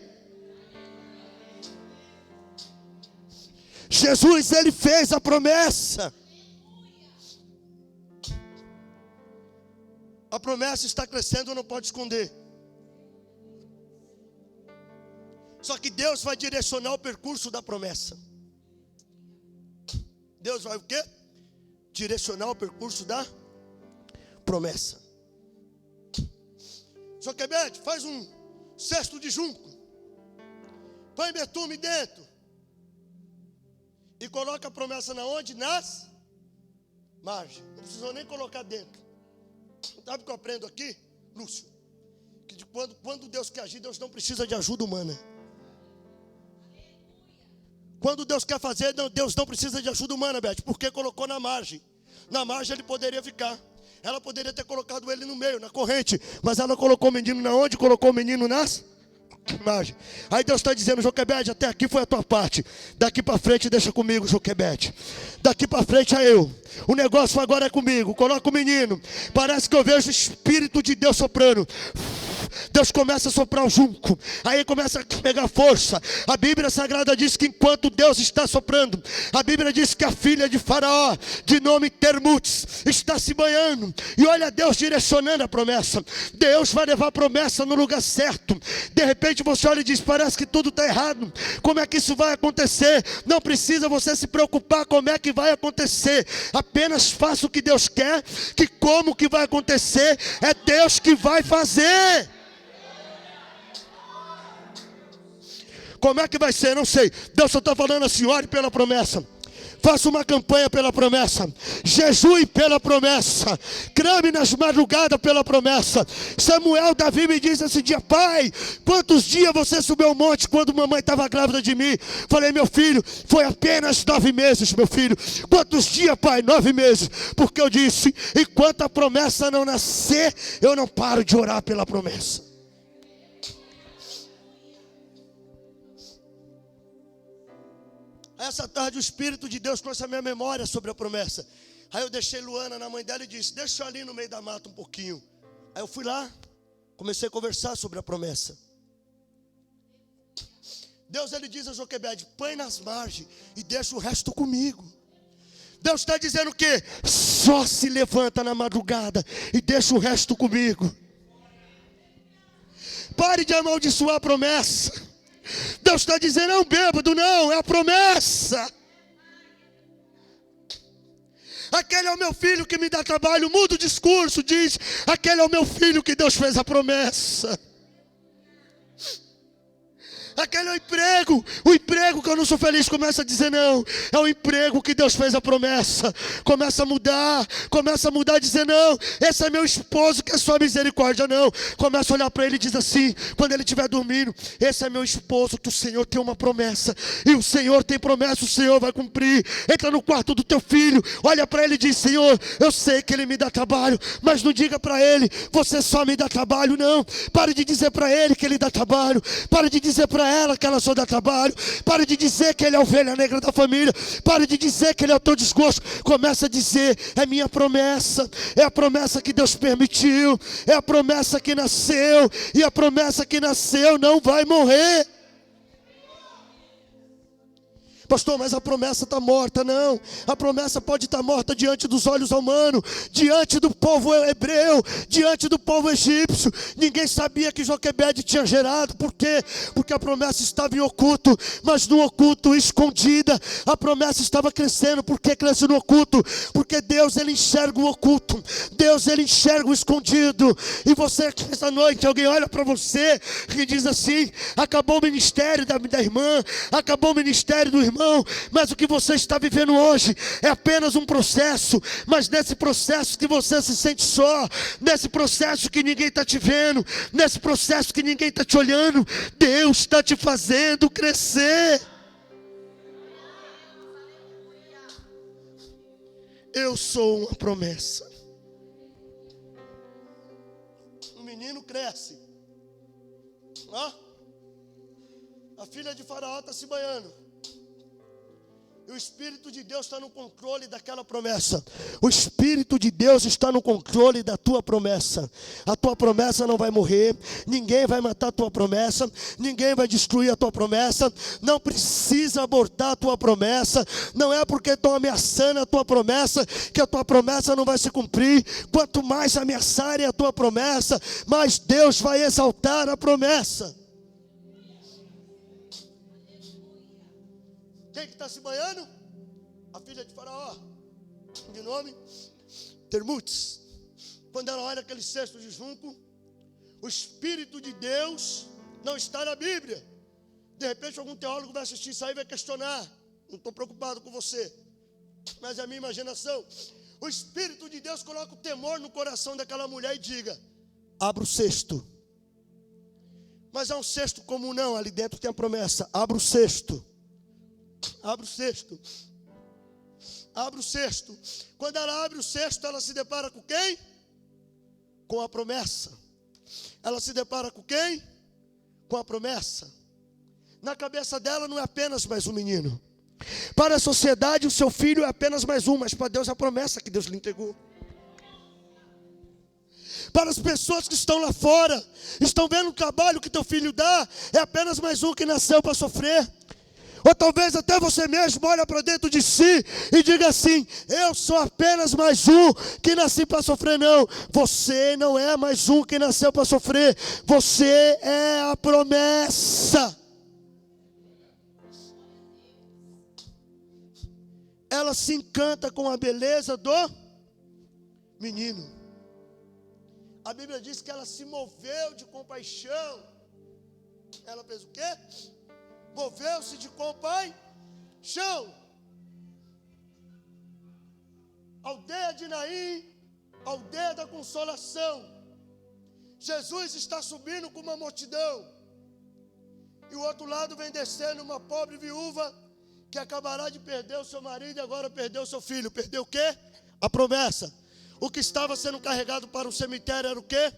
Speaker 2: Jesus, ele fez a promessa. A promessa está crescendo, não pode esconder. Só que Deus vai direcionar o percurso da promessa.
Speaker 1: Deus vai o quê? Direcionar o percurso da promessa. Joquebede, faz um cesto de junco, põe betume dentro e coloca a promessa na onde? Nas margens. Não precisou nem colocar dentro. Sabe o que eu aprendo aqui, Lúcio? Que quando Deus quer agir, Deus não precisa de ajuda humana. Quando Deus quer fazer, Deus não precisa de ajuda humana, Beth, porque colocou na margem. Na margem ele poderia ficar. Ela poderia ter colocado ele no meio, na corrente, mas ela colocou o menino na onde? Colocou o menino nas margens. Aí Deus está dizendo: Joquebede, até aqui foi a tua parte. Daqui para frente deixa comigo, Joquebede. Daqui para frente é eu. O negócio agora é comigo. Coloca o menino. Parece que eu vejo o Espírito de Deus soprando. Deus começa a soprar o junco, aí começa a pegar força. A Bíblia Sagrada diz que enquanto Deus está soprando, a Bíblia diz que a filha de Faraó, de nome Termutes, está se banhando. E olha Deus direcionando a promessa. Deus vai levar a promessa no lugar certo. De repente você olha e diz: parece que tudo está errado. Como é que isso vai acontecer? Não precisa você se preocupar como é que vai acontecer. Apenas faça o que Deus quer. Que como que vai acontecer? É Deus que vai fazer. Como é que vai ser? Não sei. Deus só está falando assim: ore pela promessa. Faça uma campanha pela promessa. Jejue pela promessa. Clame nas madrugadas pela promessa. Samuel, Davi me disse esse dia: pai, quantos dias você subiu ao monte quando mamãe estava grávida de mim? Falei: meu filho, foi apenas 9 meses, meu filho. Quantos dias, pai? 9 meses. Porque eu disse: enquanto a promessa não nascer, eu não paro de orar pela promessa. Essa tarde o Espírito de Deus trouxe a minha memória sobre a promessa. Aí eu deixei Luana na mãe dela e disse: deixa eu ali no meio da mata um pouquinho. Aí eu fui lá, comecei a conversar sobre a promessa. Deus, ele diz a Joquebede: põe nas margens e deixa o resto comigo. Deus está dizendo o quê? Só se levanta na madrugada e deixa o resto comigo. Pare de amaldiçoar a promessa. Deus está dizendo: é um bêbado, não, é a promessa. Aquele é o meu filho que me dá trabalho. Muda o discurso, diz: aquele é o meu filho que Deus fez a promessa. Aquele é o emprego que eu não sou feliz. Começa a dizer: não, é o emprego que Deus fez a promessa. Começa a mudar, dizer: não, esse é meu esposo que é só misericórdia. Não, começa a olhar para ele e diz assim, quando ele estiver dormindo: esse é meu esposo, que o Senhor tem uma promessa, e o Senhor tem promessa, o Senhor vai cumprir. Entra no quarto do teu filho, olha para ele e diz: Senhor, eu sei que ele me dá trabalho, mas não diga para ele: você só me dá trabalho. Não, pare de dizer para ele que ele dá trabalho. Pare de dizer para ela que ela só dá trabalho. Pare de dizer que ele é a ovelha negra da família. Pare de dizer que ele é o teu desgosto. Começa a dizer: é minha promessa. É a promessa que Deus permitiu. É a promessa que nasceu. E a promessa que nasceu não vai morrer. Pastor, mas a promessa está morta. Não, a promessa pode estar morta diante dos olhos humanos, diante do povo hebreu, diante do povo egípcio. Ninguém sabia que Joquebede tinha gerado. Por quê? Porque a promessa estava em oculto, mas no oculto, escondida. A promessa estava crescendo. Por que cresce no oculto? Porque Deus, ele enxerga o oculto. Deus, ele enxerga o escondido. E você, essa noite, alguém olha para você e diz assim: acabou o ministério da irmã, acabou o ministério do irmão, mas o que você está vivendo hoje é apenas um processo. Mas nesse processo que você se sente só, nesse processo que ninguém está te vendo, nesse processo que ninguém está te olhando, Deus está te fazendo crescer. Eu sou uma promessa. O menino cresce. A filha de Faraó está se banhando. E o Espírito de Deus está no controle daquela promessa. O Espírito de Deus está no controle da tua promessa. A tua promessa não vai morrer. Ninguém vai matar a tua promessa. Ninguém vai destruir a tua promessa. Não precisa abortar a tua promessa. Não é porque estão ameaçando a tua promessa que a tua promessa não vai se cumprir. Quanto mais ameaçarem a tua promessa, mais Deus vai exaltar a promessa. Quem que está se banhando? a filha de Faraó, de nome Termutes. Quando ela olha aquele cesto de junco, o Espírito de Deus não está na Bíblia. De repente algum teólogo vai assistir isso aí e vai questionar. Não estou preocupado com você, mas é a minha imaginação. O Espírito de Deus coloca o temor no coração daquela mulher e diga: abra o cesto. Mas é um cesto comum não, ali dentro tem a promessa. Abra o cesto. Abra o cesto. Abra o cesto. Quando ela abre o cesto, ela se depara com quem? Com a promessa. Ela se depara com quem? Com a promessa. Na cabeça dela não é apenas mais um menino. Para a sociedade o seu filho é apenas mais um, mas para Deus é a promessa que Deus lhe entregou. Para as pessoas que estão lá fora, estão vendo o trabalho que teu filho dá, é apenas mais um que nasceu para sofrer. Ou talvez até você mesmo olha para dentro de si e diga assim: eu sou apenas mais um que nasci para sofrer. Não, você não é mais um que nasceu para sofrer. Você é a promessa. Ela se encanta com a beleza do menino. A Bíblia diz que ela se moveu de compaixão. Ela fez o quê? Moveu-se de compaixão. Aldeia de Naim, aldeia da consolação. Jesus está subindo com uma multidão. E o outro lado vem descendo uma pobre viúva que acabará de perder o seu marido e agora perdeu o seu filho. Perdeu o quê? A promessa. O que estava sendo carregado para o cemitério era o quê?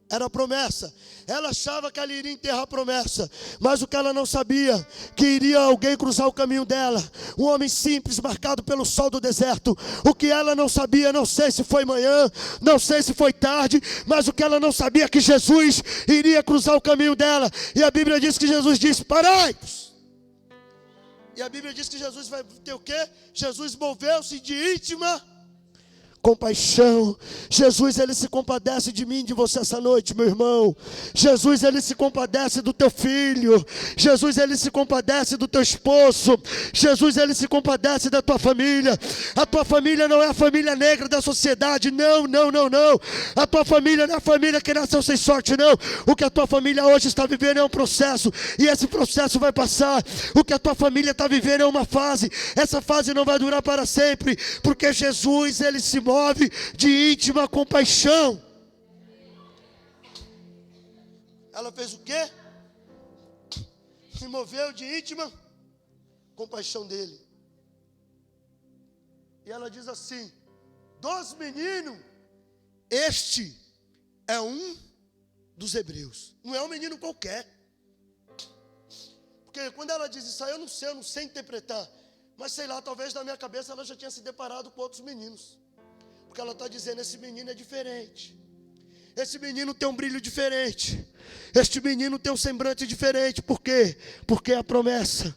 Speaker 1: Era a promessa. Ela achava que ela iria enterrar a promessa, mas o que ela não sabia, que iria alguém cruzar o caminho dela, um homem simples, marcado pelo sol do deserto. O que ela não sabia, não sei se foi manhã, não sei se foi tarde, mas o que ela não sabia é que Jesus iria cruzar o caminho dela. E a Bíblia diz que Jesus disse: parai! E a Bíblia diz que Jesus vai ter o quê? Jesus moveu-se de íntima compaixão. Jesus, Ele se compadece de mim, de você essa noite, meu irmão. Jesus, Ele se compadece do teu filho. Jesus, Ele se compadece do teu esposo. Jesus, Ele se compadece da tua família. A tua família não é a família negra da sociedade, não, não, não, não. A tua família não é a família que nasceu sem sorte, não. O que a tua família hoje está vivendo é um processo, e esse processo vai passar. O que a tua família está vivendo é uma fase. Essa fase não vai durar para sempre, porque Jesus, Ele se move de íntima compaixão. Ela fez o quê? Se moveu de íntima compaixão dele. E ela diz assim: dos meninos, este é um dos hebreus. Não é um menino qualquer. Porque quando ela diz isso aí, eu não sei interpretar. Mas sei lá, talvez na minha cabeça ela já tinha se deparado com outros meninos. Porque ela está dizendo: esse menino é diferente. Esse menino tem um brilho diferente. Este menino tem um semblante diferente. Por quê? Porque a promessa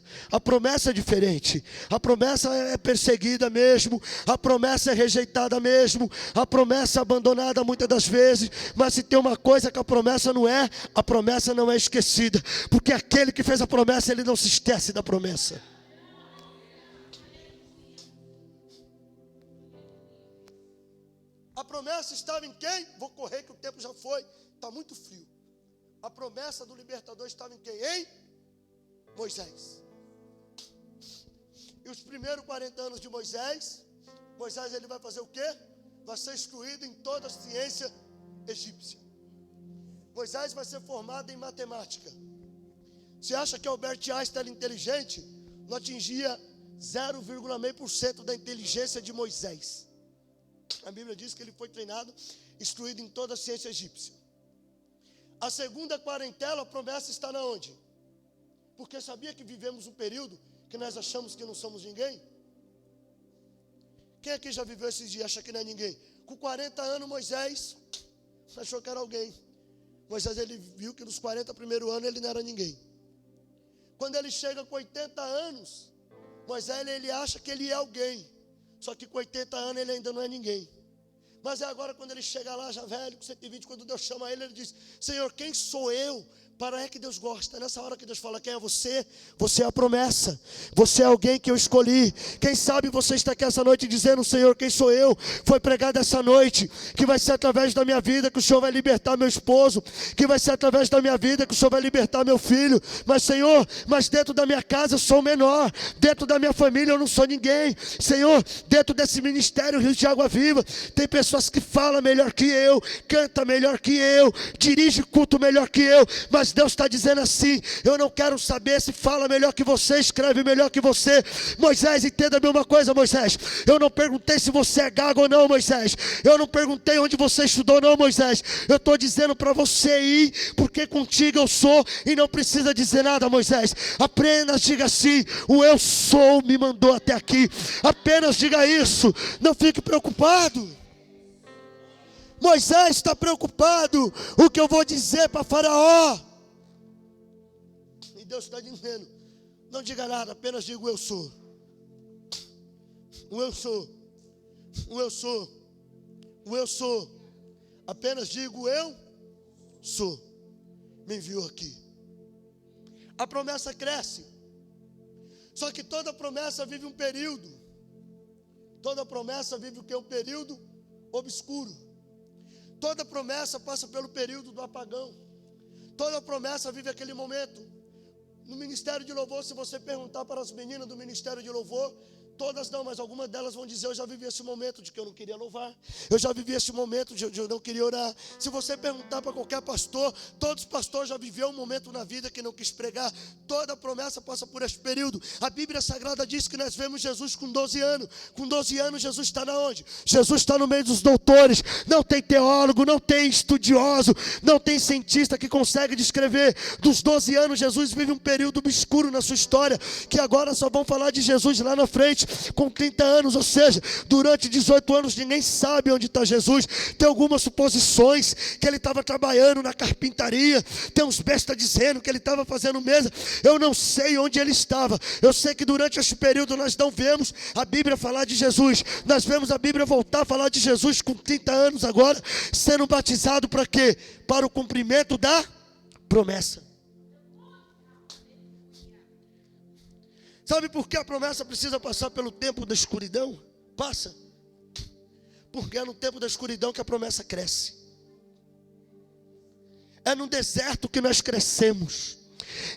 Speaker 1: é diferente. A promessa é perseguida mesmo. A promessa é rejeitada mesmo. A promessa é abandonada muitas das vezes. Mas se tem uma coisa que a promessa não é esquecida. Porque aquele que fez a promessa, ele não se esquece da promessa. A promessa estava em quem? Vou correr que o tempo já foi. Está muito frio. A promessa do libertador estava em quem? Em Moisés. E os primeiros 40 anos de Moisés, ele vai fazer o quê? Vai ser instruído em toda a ciência egípcia. Moisés vai ser formado em matemática. Você acha que Albert Einstein era inteligente? Não atingia 0,5% da inteligência de Moisés. A Bíblia diz que ele foi treinado, instruído em toda a ciência egípcia. A segunda quarentela, a promessa está na onde? Porque sabia que vivemos um período que nós achamos que não somos ninguém? Quem aqui já viveu esses dias e acha que não é ninguém? Com 40 anos, Moisés achou que era alguém. Moisés, ele viu que nos 40 primeiros anos ele não era ninguém. Quando ele chega com 80 anos, Moisés, ele acha que ele é alguém. Só que com 80 anos ele ainda não é ninguém. Mas é agora quando ele chega lá já velho, com 120, quando Deus chama ele diz: Senhor, quem sou eu
Speaker 2: Para é que Deus gosta. Nessa hora que Deus fala: quem é você? Você é a promessa. Você é alguém que eu escolhi. Quem sabe você está aqui essa noite dizendo: Senhor, quem sou eu? Foi pregado essa noite que vai ser através da minha vida que o Senhor vai libertar meu esposo, que vai ser através da minha vida que o Senhor vai libertar meu filho. Mas Senhor, dentro da minha casa eu sou o menor, dentro da minha família eu não sou ninguém. Senhor, dentro desse ministério Rio de Água Viva, tem pessoas que falam melhor que eu, canta melhor que eu, dirige culto melhor que eu, mas Deus está dizendo assim: eu não quero saber se fala melhor que você, escreve melhor que você. Moisés, entenda-me uma coisa, Moisés, eu não perguntei se você é gago ou não, Moisés, eu não perguntei onde você estudou não, Moisés, eu estou dizendo para você ir, porque contigo eu sou, e não precisa dizer nada, Moisés. Apenas diga assim: o eu sou me mandou até aqui. Apenas diga isso, não fique preocupado. Moisés está preocupado: o que eu vou dizer para Faraó? E Deus está dizendo: não diga nada, apenas diga o eu sou. O eu sou. O eu sou. O eu sou. Apenas digo eu sou. Me enviou aqui. A promessa cresce. Só que toda promessa vive um período. Toda promessa vive o que? Um período obscuro. Toda promessa passa pelo período do apagão. Toda promessa vive aquele momento. No ministério de louvor, se você perguntar para as meninas do ministério de louvor, todas não, mas algumas delas vão dizer: eu já vivi esse momento de que eu não queria louvar, eu já vivi esse momento de eu não queria orar. Se você perguntar para qualquer pastor, todos os pastores já viveram um momento na vida que não quis pregar. Toda promessa passa por esse período. A Bíblia Sagrada diz que nós vemos Jesus com 12 anos. Com 12 anos Jesus está na onde? Jesus está no meio dos doutores. Não tem teólogo, não tem estudioso, não tem cientista que consegue descrever. Dos 12 anos Jesus vive um período obscuro na sua história, que agora só vão falar de Jesus lá na frente. Com 30 anos, ou seja, durante 18 anos ninguém sabe onde está Jesus. Tem algumas suposições que ele estava trabalhando na carpintaria, tem uns bestas dizendo que ele estava fazendo mesa. Eu não sei onde ele estava. Eu sei que durante este período nós não vemos a Bíblia falar de Jesus. Nós vemos a Bíblia voltar a falar de Jesus com 30 anos agora, sendo batizado para quê? Para o cumprimento da promessa. Sabe por que a promessa precisa passar pelo tempo da escuridão? Passa. Porque é no tempo da escuridão que a promessa cresce. É no deserto que nós crescemos.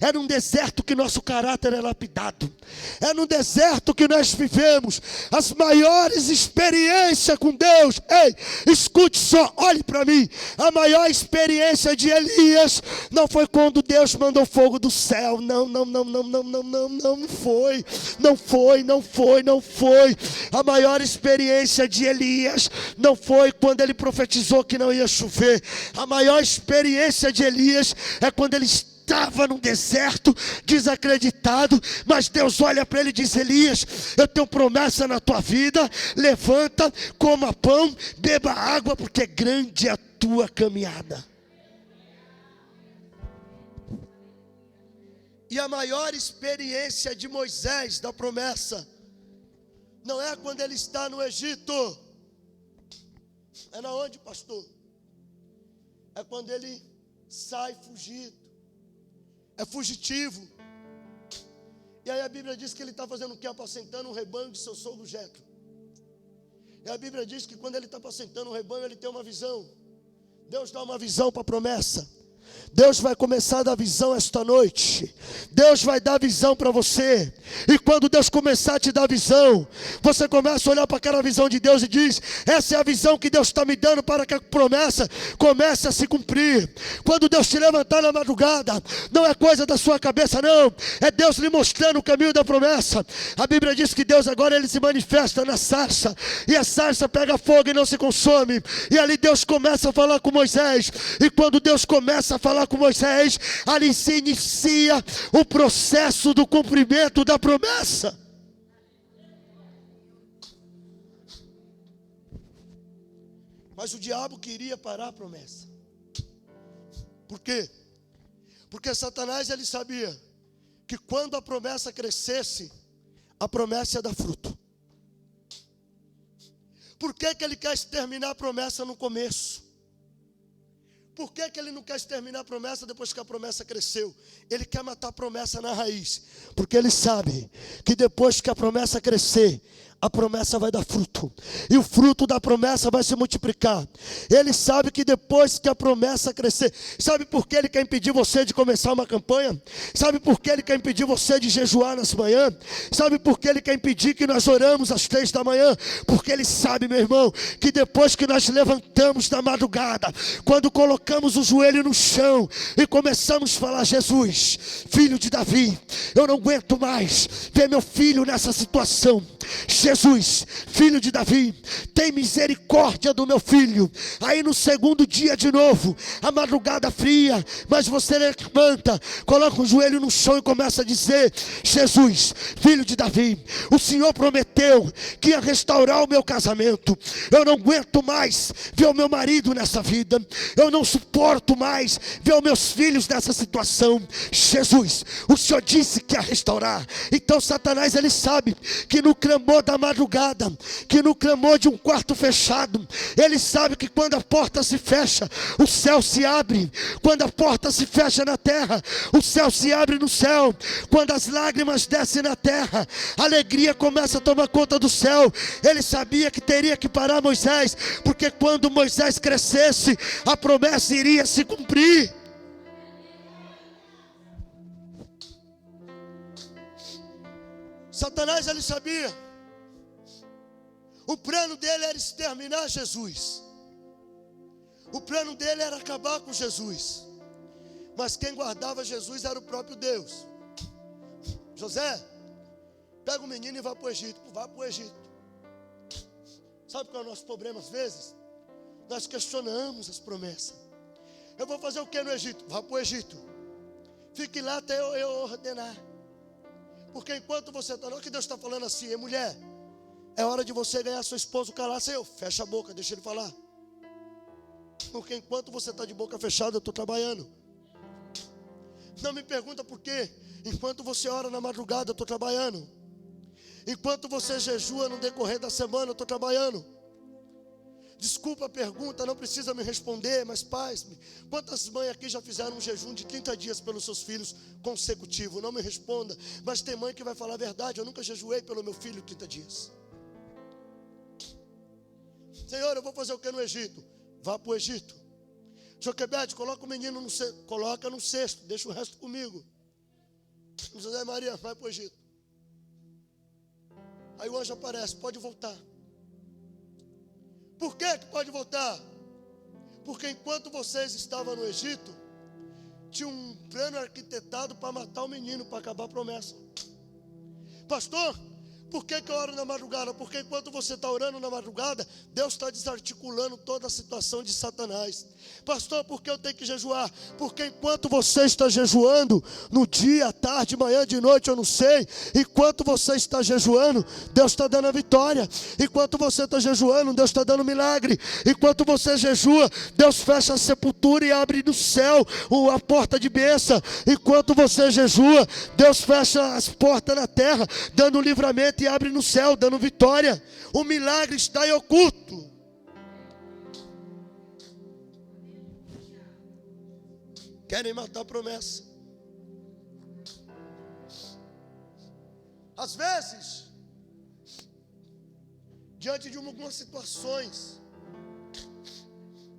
Speaker 2: É num deserto que nosso caráter é lapidado. É no deserto que nós vivemos as maiores experiências com Deus. Ei, escute só, olhe para mim. A maior experiência de Elias não foi quando Deus mandou fogo do céu. Não foi. A maior experiência de Elias não foi quando ele profetizou que não ia chover. A maior experiência de Elias é quando ele estava no deserto, desacreditado, mas Deus olha para ele e diz: Elias, eu tenho promessa na tua vida, levanta, coma pão, beba água, porque grande é a tua caminhada. E a maior experiência de Moisés da promessa não é quando ele está no Egito. É na onde, pastor? É quando ele sai fugido. É fugitivo. E aí a Bíblia diz que ele está fazendo o que? Apacentando um rebanho de seu sogro Jetro. E a Bíblia diz que quando ele está apacentando um rebanho, ele tem uma visão. Deus dá uma visão para a promessa. Deus vai começar a dar visão esta noite. Deus vai dar visão para você. E quando Deus começar a te dar visão, você começa a olhar para aquela visão de Deus e diz: essa é a visão que Deus está me dando para que a promessa comece a se cumprir. Quando Deus te levantar na madrugada, não é coisa da sua cabeça não, é Deus lhe mostrando o caminho da promessa. A Bíblia diz que Deus agora ele se manifesta na sarça, e a sarça pega fogo e não se consome. E ali Deus começa a falar com Moisés. E quando Deus começa a falar com Moisés, ali se inicia o processo do cumprimento da promessa. Mas o diabo queria parar a promessa. Por quê? Porque Satanás ele sabia que quando a promessa crescesse, a promessa ia dar fruto. Por que ele quer exterminar a promessa no começo?
Speaker 1: Por que ele não quer exterminar a promessa depois que a promessa cresceu? Ele quer matar a promessa na raiz.
Speaker 2: Porque ele sabe que depois que a promessa crescer, a promessa vai dar fruto, e o fruto da promessa vai se multiplicar. Ele sabe que depois que a promessa crescer, sabe por que ele quer impedir você de começar uma campanha? Sabe por que ele quer impedir você de jejuar nessa manhã? Sabe por que ele quer impedir que nós oramos às 3 da manhã? Porque ele sabe, meu irmão, que depois que nós levantamos da madrugada, quando colocamos o joelho no chão e começamos a falar: Jesus, filho de Davi, eu não aguento mais ver meu filho nessa situação. Jesus, filho de Davi, tem misericórdia do meu filho. Aí no segundo dia de novo, a madrugada fria, mas você levanta, coloca o joelho no chão e começa a dizer: Jesus, filho de Davi, o Senhor prometeu que ia restaurar o meu casamento. Eu não aguento mais ver o meu marido nessa vida. Eu não suporto mais ver os meus filhos nessa situação. Jesus, o Senhor disse que ia restaurar. Então Satanás, ele sabe que no clamor da madrugada, que no clamor de um quarto fechado, ele sabe que quando a porta se fecha, o céu se abre. Quando a porta se fecha na terra, o céu se abre no céu. Quando as lágrimas descem na terra, a alegria começa a tomar conta do céu. Ele sabia que teria que parar Moisés, porque quando Moisés crescesse, a promessa iria se cumprir. Satanás, ele sabia. O plano dele era exterminar Jesus. O plano dele era acabar com Jesus. Mas quem guardava Jesus era o próprio Deus. José, pega o menino e vai para o Egito. Vai para o Egito. Sabe qual é o nosso problema às vezes? Nós questionamos as promessas. Eu vou fazer o que no Egito? Vá para o Egito. Fique lá até eu ordenar. Porque enquanto você está, não é que Deus está falando assim: mulher, é hora de você ganhar seu esposo, calar. Senhor, fecha a boca, deixa ele falar. Porque enquanto você está de boca fechada, eu estou trabalhando. Não me pergunta por quê. Enquanto você ora na madrugada, eu estou trabalhando. Enquanto você jejua no decorrer da semana, eu estou trabalhando. Desculpa a pergunta, não precisa me responder, mas pais, quantas mães aqui já fizeram um jejum de 30 dias pelos seus filhos consecutivo? Não me responda, mas tem mãe que vai falar a verdade: eu nunca jejuei pelo meu filho 30 dias. Senhor, eu vou fazer o que no Egito? Vá para o Egito. Joquebede, coloca o menino no cesto, coloca no cesto, deixa o resto comigo. José Maria, vai para o Egito. Aí o anjo aparece: pode voltar. Por que pode voltar? Porque enquanto vocês estavam no Egito, tinha um plano arquitetado para matar o menino, para acabar a promessa. Pastor, por que eu oro na madrugada? Porque enquanto você está orando na madrugada, Deus está desarticulando toda a situação de Satanás. Pastor, por que eu tenho que jejuar? Porque enquanto você está jejuando, no dia, à tarde, manhã, de noite, eu não sei, enquanto você está jejuando, Deus está dando a vitória. Enquanto você está jejuando, Deus está dando milagre. Enquanto você jejua, Deus fecha a sepultura e abre no céu a porta de bênção. Enquanto você jejua, Deus fecha as portas na terra, dando livramento, e abre no céu, dando vitória. O milagre está em oculto. Querem matar a promessa. Às vezes, diante de algumas situações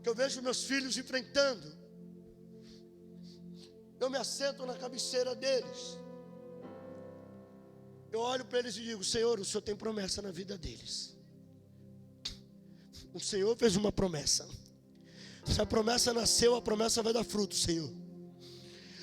Speaker 2: que eu vejo meus filhos enfrentando, eu me assento na cabeceira deles. Eu olho para eles e digo: Senhor, o Senhor tem promessa na vida deles. O Senhor fez uma promessa. Se a promessa nasceu, a promessa vai dar fruto, Senhor.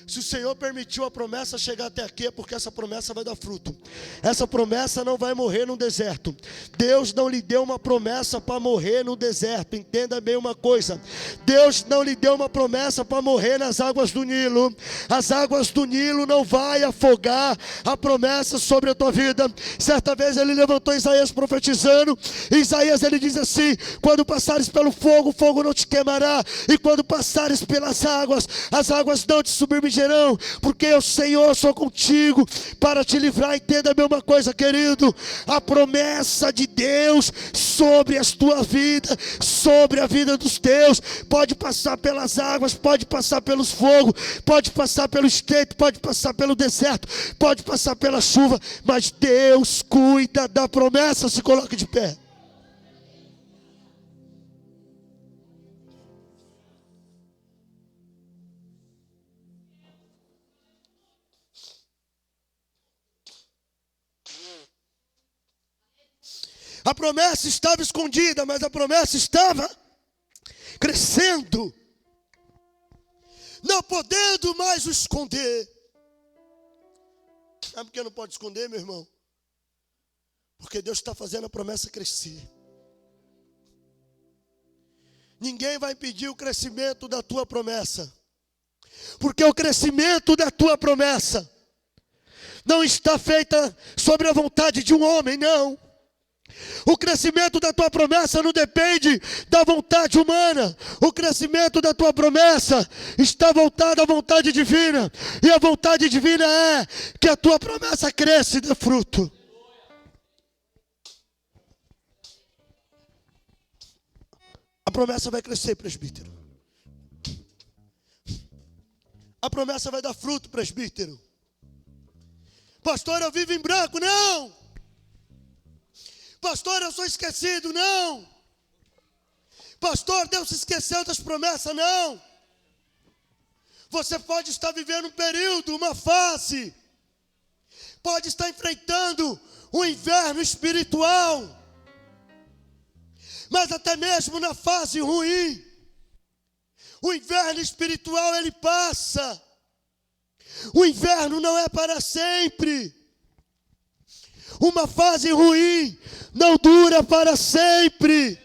Speaker 2: Se o Senhor permitiu a promessa chegar até aqui, é porque essa promessa vai dar fruto. Essa promessa não vai morrer no deserto. Deus não lhe deu uma promessa para morrer no deserto. Entenda bem uma coisa: Deus não lhe deu uma promessa para morrer nas águas do Nilo. As águas do Nilo não vai afogar a promessa sobre a tua vida. Certa vez ele levantou Isaías profetizando. Isaías, ele diz assim: quando passares pelo fogo, o fogo não te queimará. E quando passares pelas águas, as águas não te submergirão. protegerão, porque eu, Senhor, sou contigo para te livrar. Entenda bem uma coisa, querido: a promessa de Deus sobre a tua vida, sobre a vida dos teus, pode passar pelas águas, pode passar pelos fogos, pode passar pelo estreito, pode passar pelo deserto, pode passar pela chuva, mas Deus cuida da promessa. Se coloque de pé. A promessa estava escondida, mas a promessa estava crescendo, não podendo mais o esconder. Sabe por que não pode esconder, meu irmão? Porque Deus está fazendo a promessa crescer. Ninguém vai impedir o crescimento da tua promessa, porque o crescimento da tua promessa não está feita sobre a vontade de um homem, não. O crescimento da tua promessa não depende da vontade humana. O crescimento da tua promessa está voltado à vontade divina. E a vontade divina é que a tua promessa cresça e dê fruto. A promessa vai crescer, presbítero. A promessa vai dar fruto, presbítero. Pastor, eu vivo em branco. Não! Pastor, eu sou esquecido. Não. Pastor, Deus se esqueceu das promessas. Não. Você pode estar vivendo um período, uma fase, pode estar enfrentando um inverno espiritual, mas até mesmo na fase ruim, o inverno espiritual ele passa. O inverno não é para sempre. Uma fase ruim não dura para sempre.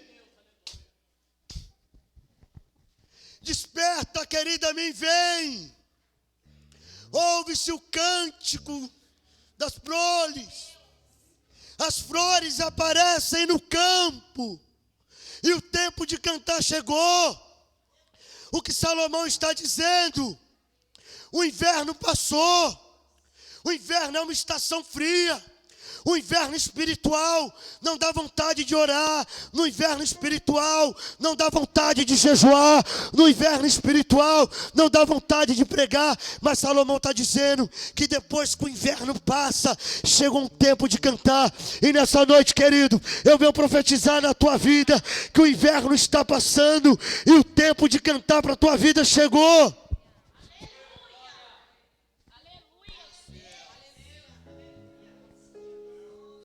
Speaker 2: Desperta, querida, mim, vem. Ouve-se o cântico das proles. As flores aparecem no campo. E o tempo de cantar chegou. O que Salomão está dizendo? O inverno passou. O inverno é uma estação fria. O inverno espiritual não dá vontade de orar. No inverno espiritual não dá vontade de jejuar. No inverno espiritual não dá vontade de pregar. Mas Salomão está dizendo que depois que o inverno passa, chega um tempo de cantar. E nessa noite, querido, eu venho profetizar na tua vida que o inverno está passando e o tempo de cantar para a tua vida chegou.